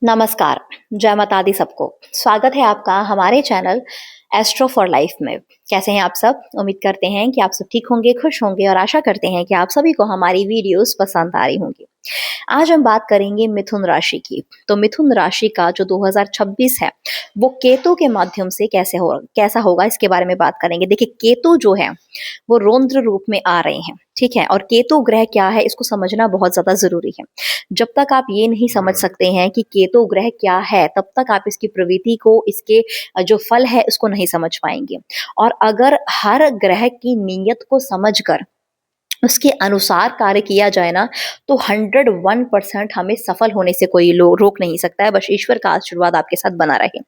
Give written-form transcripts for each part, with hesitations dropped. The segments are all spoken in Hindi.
नमस्कार, जय माता दी सबको। स्वागत है आपका हमारे चैनल एस्ट्रो फॉर लाइफ में। कैसे हैं आप सब? उम्मीद करते हैं कि आप सब ठीक होंगे, खुश होंगे और आशा करते हैं कि आप सभी को हमारी वीडियोस पसंद आ रही होंगी। आज हम बात करेंगे मिथुन राशि की। तो मिथुन राशि का जो 2026 है, वो केतु के माध्यम से कैसा होगा इसके बारे में बात करेंगे। देखिए केतु जो है वो रौद्र रूप में आ रहे हैं, ठीक है? और केतु ग्रह क्या है इसको समझना बहुत ज्यादा जरूरी है। जब तक आप ये नहीं समझ सकते हैं कि केतु ग्रह क्या है, तब तक आप इसकी प्रवृत्ति को, इसके जो फल है उसको नहीं समझ पाएंगे। और अगर हर ग्रह की नीयत को समझकर उसके अनुसार कार्य किया जाए ना, तो 101% हमें सफल होने से कोई रोक नहीं सकता है। बस ईश्वर का आशीर्वाद आपके साथ बना रहे।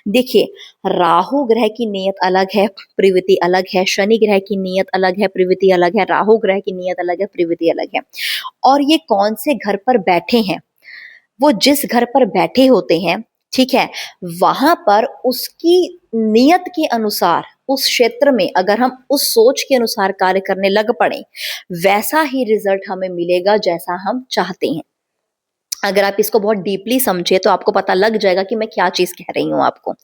देखिए, राहु ग्रह की नियत अलग है, प्रवृत्ति अलग है। शनि ग्रह की नियत अलग है, प्रवृत्ति अलग है। राहु ग्रह की नियत अलग है, प्रवृत्ति अलग है। और ये कौन से घर पर बैठे हैं, वो जिस घर पर बैठे होते हैं, ठीक है, वहां पर उसकी नियत के अनुसार, उस क्षेत्र में अगर हम उस सोच के अनुसार कार्य करने लग पड़े, वैसा ही रिजल्ट हमें मिलेगा जैसा हम चाहते हैं। अगर आप इसको बहुत डीपली समझे तो आपको पता लग जाएगा कि मैं क्या चीज कह रही हूँ आपको।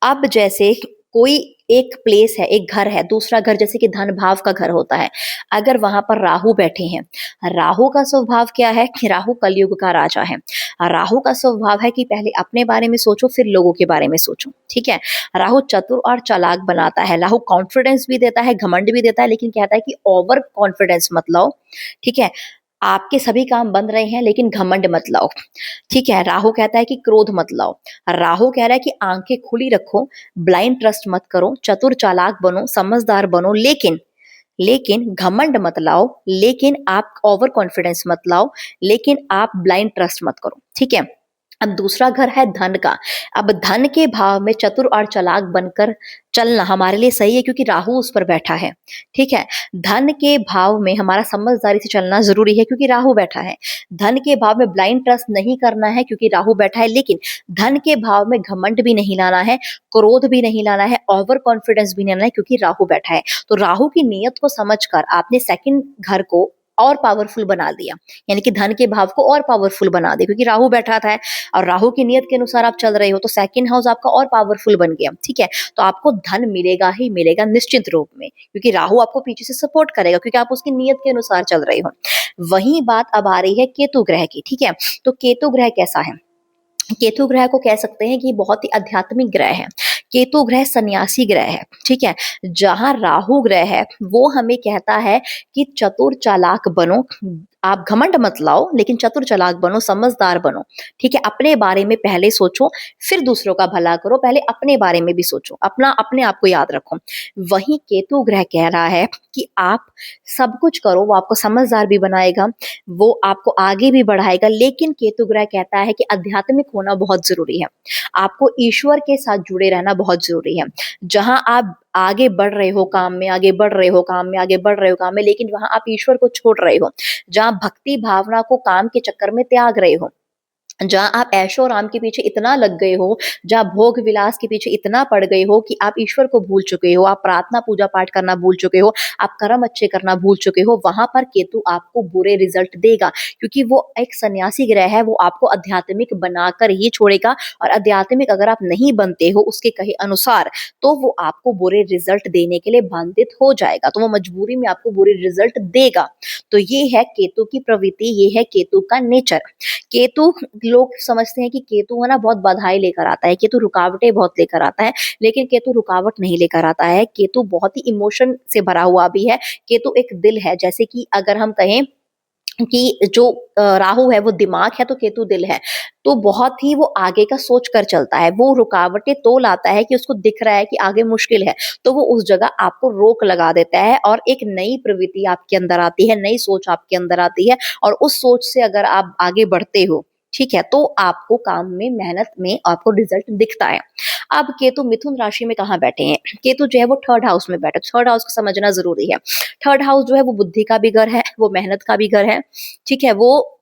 अब जैसे कोई एक प्लेस है, एक घर है, दूसरा घर जैसे कि धन भाव का घर होता है। अगर वहां पर राहु बैठे हैं, राहु का स्वभाव क्या है कि राहु कलयुग का राजा है। राहु का स्वभाव है कि पहले अपने बारे में सोचो, फिर लोगों के बारे में सोचो, ठीक है? राहु चतुर और चालाक बनाता है। राहु कॉन्फिडेंस भी देता है, घमंड भी देता है, लेकिन कहता है कि ओवर कॉन्फिडेंस मत लाओ, ठीक है? आपके सभी काम बन रहे हैं लेकिन घमंड मत लाओ, ठीक है? राहु कहता है कि क्रोध मत लाओ। राहु कह रहा है कि आंखें खुली रखो, ब्लाइंड ट्रस्ट मत करो, चतुर चालाक बनो, समझदार बनो, लेकिन लेकिन घमंड मत लाओ, लेकिन आप ओवर कॉन्फिडेंस मत लाओ, लेकिन आप ब्लाइंड ट्रस्ट मत करो, ठीक है? अब दूसरा घर है धन का। अब धन के भाव में चतुर और चालाक बनकर चलना हमारे लिए सही है, क्योंकि राहु उस पर बैठा है, ठीक है? धन के भाव में हमारा समझदारी से चलना जरूरी है, क्योंकि राहु बैठा है। धन के भाव में ब्लाइंड ट्रस्ट नहीं करना है, क्योंकि राहु बैठा है। लेकिन धन के भाव में घमंड भी नहीं लाना है, क्रोध भी नहीं लाना है, ओवर कॉन्फिडेंस भी नहीं लाना है, क्योंकि राहु बैठा है। तो राहु की नीयत को समझकर आपने सेकंड घर को और पावरफुल बना दिया, यानी कि धन के भाव को और पावरफुल बना दिया, क्योंकि राहु बैठा था और राहु की नीयत के अनुसार आप चल रहे हो, तो सेकंड हाउस आपका और पावरफुल बन गया, ठीक है? तो आपको धन मिलेगा ही मिलेगा निश्चित रूप में, क्योंकि राहु आपको पीछे से सपोर्ट करेगा, क्योंकि आप उसकी नीयत के अनुसार चल रहे हो। वही बात अब आ रही है केतु ग्रह की, ठीक है? तो केतु ग्रह कैसा है? केतु ग्रह को कह सकते हैं कि बहुत ही आध्यात्मिक ग्रह है। केतु ग्रह सन्यासी ग्रह है, ठीक है? जहां राहु ग्रह है वो हमें कहता है कि चतुर चालाक बनो, आप घमंड मत लाओ, लेकिन चतुर चालाक बनो, समझदार बनो, ठीक है? अपने बारे में पहले सोचो, फिर दूसरों का भला करो, पहले अपने बारे में भी सोचो, अपने आप को याद रखो। वहीं केतु ग्रह कह रहा है कि आप सब कुछ करो, वो आपको समझदार भी बनाएगा, वो आपको आगे भी बढ़ाएगा, लेकिन केतु ग्रह कहता है कि आध्यात्मिक होना बहुत जरूरी है। आपको ईश्वर के साथ जुड़े रहना बहुत जरूरी है। जहां आप आगे बढ़ रहे हो काम में, आगे बढ़ रहे हो काम में, आगे बढ़ रहे हो काम में, लेकिन वहां आप ईश्वर को छोड़ रहे हो, जहां भक्ति भावना को काम के चक्कर में त्याग रहे हो, जहां आप ऐशो आराम के पीछे इतना लग गए हो, जहां भोग विलास के पीछे इतना पड़ गए हो कि आप ईश्वर को भूल चुके हो, आप प्रार्थना पूजा पाठ करना भूल चुके हो, आप कर्म अच्छे करना भूल चुके हो, वहां पर केतु आपको बुरे रिजल्ट देगा, क्योंकि वो एक सन्यासी ग्रह है। वो आपको आध्यात्मिक बनाकर ही छोड़ेगा, और आध्यात्मिक अगर आप नहीं बनते हो उसके कहे अनुसार, तो वो आपको बुरे रिजल्ट देने के लिए बांधित हो जाएगा, तो वो मजबूरी में आपको बुरे रिजल्ट देगा। तो ये है केतु की प्रवृत्ति, ये है केतु का नेचर। केतु, लोग समझते हैं कि केतु है ना बहुत बाधाएं लेकर आता है, केतु रुकावटें बहुत लेकर आता है, लेकिन केतु रुकावट नहीं लेकर आता है। केतु बहुत ही इमोशन से भरा हुआ भी है। केतु एक दिल है, जैसे कि अगर हम कहें कि जो राहु है वो दिमाग है, तो केतु दिल है। तो बहुत ही वो आगे का सोच कर चलता है, वो रुकावटें तो लाता है कि उसको दिख रहा है कि आगे मुश्किल है, तो वो उस जगह आपको रोक लगा देता है, और एक नई प्रवृत्ति आपके अंदर आती है, नई सोच आपके अंदर आती है, और उस सोच से अगर आप आगे बढ़ते हो, ठीक है, तो आपको काम में, मेहनत में आपको रिजल्ट दिखता है। अब केतु मिथुन राशि में कहाँ बैठे हैं? केतु जो है वो थर्ड हाउस में बैठे। थर्ड हाउस को समझना जरूरी है। थर्ड हाउस जो है वो बुद्धि का भी घर है, वो मेहनत का भी घर है, ठीक है? वो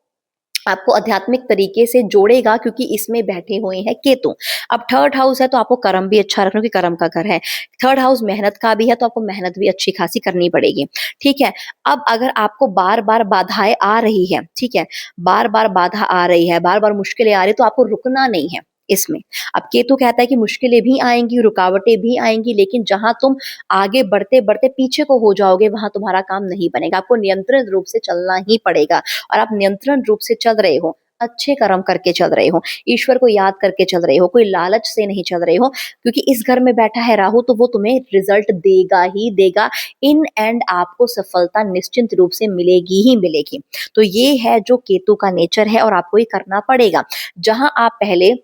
आपको आध्यात्मिक तरीके से जोड़ेगा, क्योंकि इसमें बैठे हुए हैं केतु। अब थर्ड हाउस है तो आपको कर्म भी अच्छा रखना, क्योंकि कर्म का घर है। थर्ड हाउस मेहनत का भी है, तो आपको मेहनत भी अच्छी खासी करनी पड़ेगी। ठीक है। अब अगर आपको बार बार बाधाएं आ रही है, ठीक है, बार बार बाधा आ रही है, बार बार मुश्किलें आ रही है, तो आपको रुकना नहीं है इसमें। अब केतु कहता है कि मुश्किलें भी आएंगी, रुकावटें भी आएंगी, लेकिन जहां तुम आगे बढ़ते बढ़ते पीछे को हो जाओगे, वहां तुम्हारा काम नहीं बनेगा। आपको नियंत्रित रूप से चलना ही पड़ेगा। और आप नियंत्रण रूप से चल रहे हो, अच्छे कर्म करके चल रहे हो, ईश्वर को याद करके चल रहे हो, कोई लालच से नहीं चल रहे हो, क्योंकि इस घर में बैठा है राहु, तो वो तुम्हें रिजल्ट देगा ही देगा। इन एंड आपको सफलता निश्चित रूप से मिलेगी ही मिलेगी। तो ये है जो केतु का नेचर है, और आपको ये करना पड़ेगा। जहां आप पहले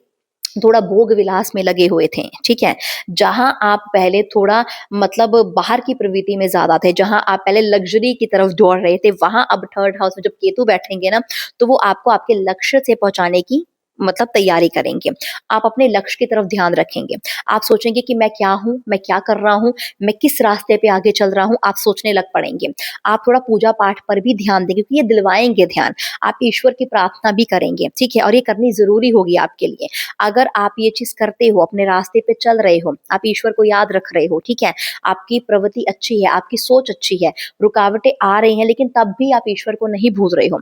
थोड़ा भोग विलास में लगे हुए थे, ठीक है, जहां आप पहले थोड़ा मतलब बाहर की प्रवृत्ति में ज्यादा थे, जहां आप पहले लग्जरी की तरफ दौड़ रहे थे, वहां अब थर्ड हाउस में जब केतु बैठेंगे ना, तो वो आपको आपके लक्ष्य से पहुंचाने की मतलब तैयारी करेंगे। आप अपने लक्ष्य की तरफ ध्यान रखेंगे। आप सोचेंगे कि मैं क्या हूं, मैं क्या कर रहा हूं, मैं किस रास्ते पे आगे चल रहा हूं, आप सोचने लग पड़ेंगे। आप थोड़ा पूजा पाठ पर भी ध्यान देंगे, क्योंकि ये दिलवाएंगे ध्यान। आप ईश्वर की प्रार्थना भी करेंगे, ठीक है, और ये करनी जरूरी होगी आपके लिए। अगर आप ये चीज करते हो, अपने रास्ते पे चल रहे हो, आप ईश्वर को याद रख रहे हो, ठीक है, आपकी प्रवृत्ति अच्छी है, आपकी सोच अच्छी है, रुकावटें आ रही हैं, लेकिन तब भी आप ईश्वर को नहीं भूल रहे हो,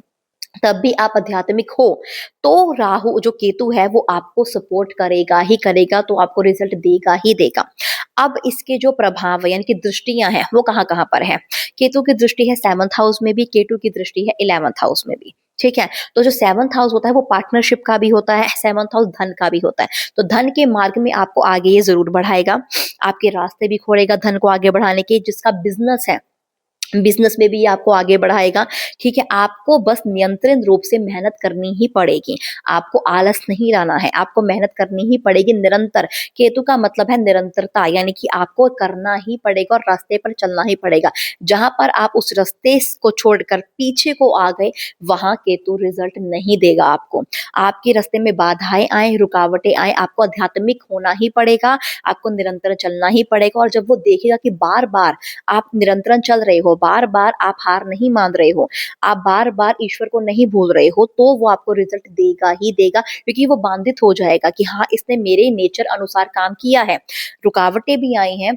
तब भी आप आध्यात्मिक हो, तो राहु जो केतु है वो आपको सपोर्ट करेगा ही करेगा, तो आपको रिजल्ट देगा ही देगा। अब इसके जो प्रभाव यानी कि दृष्टियां हैं वो कहाँ कहाँ पर है। केतु की दृष्टि है 7th हाउस में भी, केतु की दृष्टि है 11th हाउस में भी। ठीक है। तो जो 7th हाउस होता है वो पार्टनरशिप का भी होता है, 7th हाउस धन का भी होता है। तो धन के मार्ग में आपको आगे ये जरूर बढ़ाएगा, आपके रास्ते भी खोलेगा धन को आगे बढ़ाने के। जिसका बिजनेस है, बिजनेस में भी आपको आगे बढ़ाएगा। ठीक है, आपको बस नियंत्रित रूप से मेहनत करनी ही पड़ेगी। आपको आलस नहीं लाना है, आपको मेहनत करनी ही पड़ेगी निरंतर। केतु का मतलब है निरंतरता, यानी कि आपको करना ही पड़ेगा और रास्ते पर चलना ही पड़ेगा। जहां पर आप उस रास्ते को छोड़कर पीछे को आ गए, वहां केतु रिजल्ट नहीं देगा आपको। आपके रास्ते में बाधाएं आए, रुकावटें आए, आपको आध्यात्मिक होना ही पड़ेगा, आपको निरंतर चलना ही पड़ेगा। और जब वो देखेगा कि बार बार आप निरंतर चल रहे हो, बार बार आप हार नहीं मान रहे हो, आप बार बार ईश्वर को नहीं भूल रहे हो, तो वो आपको रिजल्ट देगा ही देगा, क्योंकि वो बांधित हो जाएगा कि हाँ, इसने मेरे नेचर अनुसार काम किया है। रुकावटें भी आई हैं,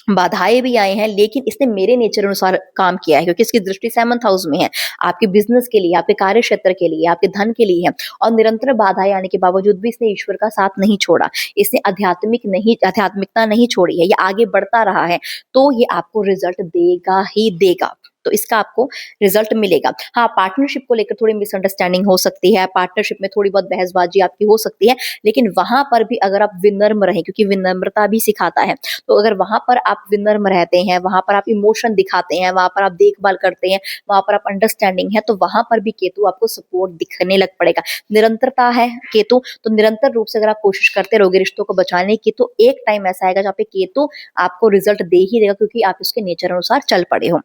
बाधाएं भी आई हैं, लेकिन इसने मेरे नेचर अनुसार काम किया है, क्योंकि इसकी दृष्टि 7th हाउस में है, आपके बिजनेस के लिए, आपके कार्य क्षेत्र के लिए, आपके धन के लिए है। और निरंतर बाधाएं आने के बावजूद भी इसने ईश्वर का साथ नहीं छोड़ा, इसने आध्यात्मिकता नहीं छोड़ी है, ये आगे बढ़ता रहा है, तो ये आपको रिजल्ट देगा ही देगा। तो इसका आपको रिजल्ट मिलेगा। हाँ, पार्टनरशिप को लेकर थोड़ी मिसअंडरस्टैंडिंग हो सकती है, पार्टनरशिप में थोड़ी बहुत बहसबाजी आपकी हो सकती है, लेकिन वहां पर भी अगर आप विनम्र रहें, क्योंकि विनम्रता भी सिखाता है, तो अगर वहां पर आप विनम्र रहते हैं, वहां पर आप इमोशन दिखाते हैं, वहां पर आप देखभाल करते हैं, वहां पर आप अंडरस्टैंडिंग है, तो वहां पर भी केतु आपको सपोर्ट दिखने लग पड़ेगा। निरंतरता है केतु, तो निरंतर रूप से अगर आप कोशिश करते रहोगे रिश्तों को बचाने की, तो एक टाइम ऐसा आएगा जहाँ पे केतु आपको रिजल्ट दे ही देगा, क्योंकि आप उसके नेचर अनुसार चल पड़े हो।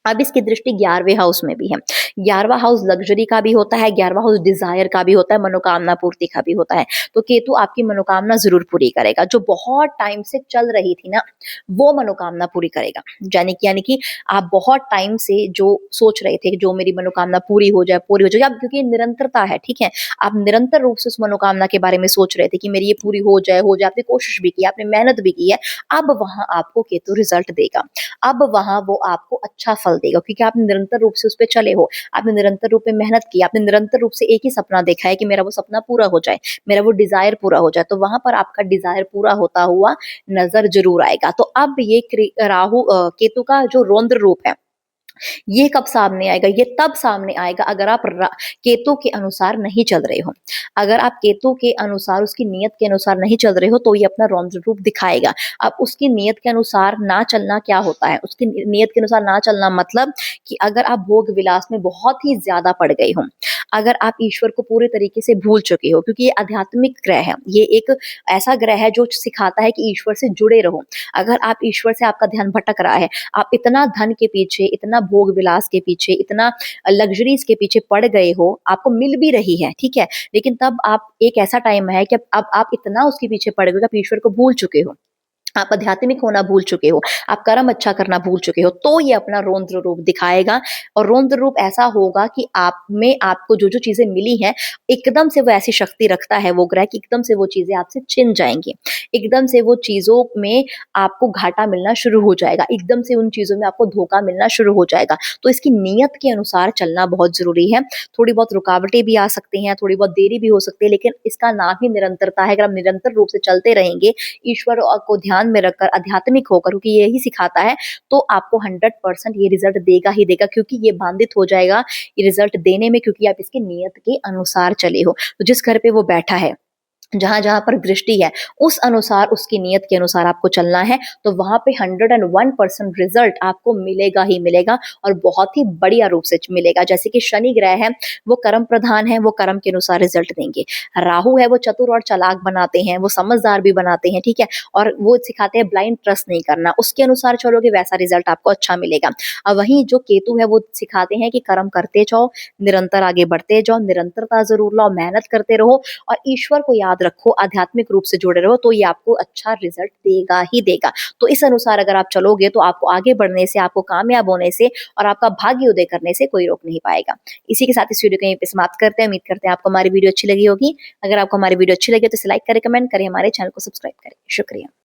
अब इसकी दृष्टि 11वें हाउस में भी है। 11वां हाउस लग्जरी का भी होता है, 11वां हाउस डिजायर का भी होता है, मनोकामना पूर्ति का भी होता है। तो केतु आपकी मनोकामना जरूर पूरी करेगा, जो बहुत टाइम से चल रही थी ना, वो मनोकामना पूरी करेगा। यानी कि आप बहुत टाइम से जो सोच रहे थे कि जो मेरी मनोकामना पूरी हो जाए, पूरी हो जाए, अब क्योंकि निरंतरता है, ठीक है, आप निरंतर रूप से उस मनोकामना के बारे में सोच रहे थे कि मेरी ये पूरी हो जाए, हो जाए, आपने कोशिश भी की, आपने मेहनत भी की है, अब वहां आपको केतु रिजल्ट देगा। अब वहां वो आपको अच्छा फल देगा, क्योंकि आपने निरंतर रूप से उस पर चले हो, आपने निरंतर रूप में मेहनत की, आपने निरंतर रूप से एक ही सपना देखा है कि मेरा वो सपना पूरा हो जाए, मेरा वो डिजायर पूरा हो जाए, तो वहां पर आपका डिजायर पूरा होता हुआ नजर जरूर आएगा। तो अब ये केतु का जो रौद्र रूप है, ये कब सामने आएगा? ये तब सामने आएगा अगर आप केतु के अनुसार नहीं चल रहे हो। अगर आप केतु के अनुसार, उसकी नियत के अनुसार नहीं चल रहे हो, तो ये अपना रौद्र रूप दिखाएगा। अब उसकी नियत के अनुसार ना चलना क्या होता है? उसकी नियत के अनुसार ना चलना मतलब कि अगर आप भोग विलास में बहुत ही ज्यादा पड़ गए हो, अगर आप ईश्वर को पूरे तरीके से भूल चुके हो, क्योंकि ये आध्यात्मिक ग्रह है, ये एक ऐसा ग्रह है जो सिखाता है कि ईश्वर से जुड़े रहो। अगर आप ईश्वर से, आपका ध्यान भटक रहा है, आप इतना धन के पीछे, इतना भोग विलास के पीछे, इतना लग्जरीज के पीछे पड़ गए हो, आपको मिल भी रही है, ठीक है, लेकिन तब आप, एक ऐसा टाइम है कि अब आप इतना उसके पीछे पड़ गए कि आप ईश्वर को भूल चुके हो। आप आध्यात्मिक होना भूल चुके हो, आप कर्म अच्छा करना भूल चुके हो, तो ये अपना रौद्र रूप दिखाएगा और रौद्र रूप ऐसा होगा कि आप में आपको जो-जो चीज़ें मिली हैं, एकदम से वो ऐसी शक्ति रखता है वो ग्रह कि एकदम से वो चीज़ें आपसे छिन जाएँगी। एकदम से वो चीज़ों में आपको घाटा मिलना शुरू हो जाएगा, एकदम से उन चीज़ों में आपको धोखा मिलना शुरू हो जाएगा। तो इसकी नीयत के अनुसार चलना बहुत ज़रूरी है। थोड़ी बहुत रुकावटें भी आ सकती हैं, थोड़ी बहुत देरी भी हो सकती है, लेकिन इसका नाम ही निरंतरता है। अगर हम निरंतर रूप से चलते रहेंगे, ईश्वर को ध्यान में रखकर आध्यात्मिक होकर, क्योंकि यही सिखाता है, तो आपको 100% ये रिजल्ट देगा ही देगा, क्योंकि ये बांधित हो जाएगा ये रिजल्ट देने में, क्योंकि आप इसकी नियत के अनुसार चले हो। तो जिस घर पे वो बैठा है, जहाँ-जहाँ पर दृष्टि है, उस अनुसार उसकी नियत के अनुसार आपको चलना है, तो वहाँ पे 101% रिज़ल्ट आपको मिलेगा ही मिलेगा और बहुत ही बढ़िया रूप से मिलेगा। जैसे कि शनि ग्रह है, वो कर्म प्रधान है, वो कर्म के अनुसार रिज़ल्ट देंगे। राहु है, वो चतुर और चालाक बनाते हैं, वो समझदार भी बनाते हैं, ठीक है? और वो सिखाते हैं ब्लाइंड ट्रस्ट नहीं करना, उसके अनुसार चलोगे वैसा रिज़ल्ट आपको अच्छा मिलेगा। वहीं जो केतु है, वो सिखाते हैं कि कर्म करते जाओ, निरंतर आगे बढ़ते जाओ, निरंतरता ज़रूर लाओ, मेहनत करते रहो और ईश्वर को याद रखो, आध्यात्मिक रूप से जुड़े रहो, तो ये आपको अच्छा रिजल्ट देगा ही देगा। तो इस अनुसार अगर आप चलोगे तो आपको आगे बढ़ने से, आपको कामयाब होने से और आपका भाग्य उदय करने से कोई रोक नहीं पाएगा। इसी के साथ इस वीडियो को यहीं पे समाप्त करते हैं। उम्मीद करते हैं आपको हमारी वीडियो अच्छी लगी होगी। अगर आपको हमारी वीडियो अच्छी लगी तो इसे लाइक करें, कमेंट करें, हमारे चैनल को सब्सक्राइब करें। शुक्रिया।